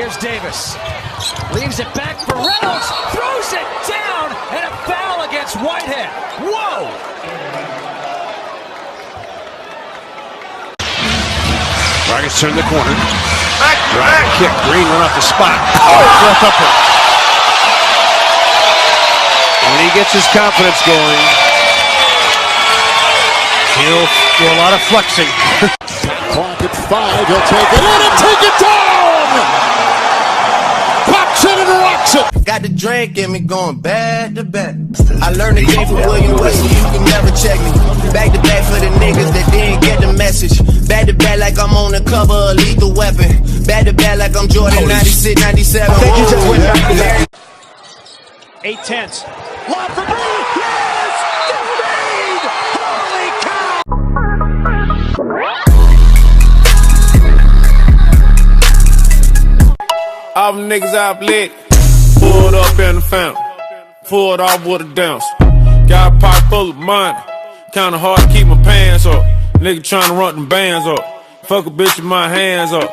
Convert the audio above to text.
Here's Davis. Leaves it back for Reynolds. Throws it down. And a foul against Whitehead. Whoa! Rockets turn the corner. Back kick. Green went off the spot. Left upper. When he gets his confidence going, he'll do a lot of flexing. Clock at 5. He'll take it in and take it down. Pops it and rocks it. Got the drink in me going back to back. I learned the game from William Weston. You can never check me. Back to back for the niggas that didn't get the message. Back to back like I'm on the cover of Lethal Weapon. Back to back like I'm Jordan 96, 97. I think you just went back to that. 8-10. Lob for Brady. Yes! It's made! Holy cow! All them niggas out lit. Pulled up in the fountain. Pulled off with a dance. Got a pocket full of money. Kinda hard to keep my pants up. Nigga tryna run them bands up. Fuck a bitch with my hands up.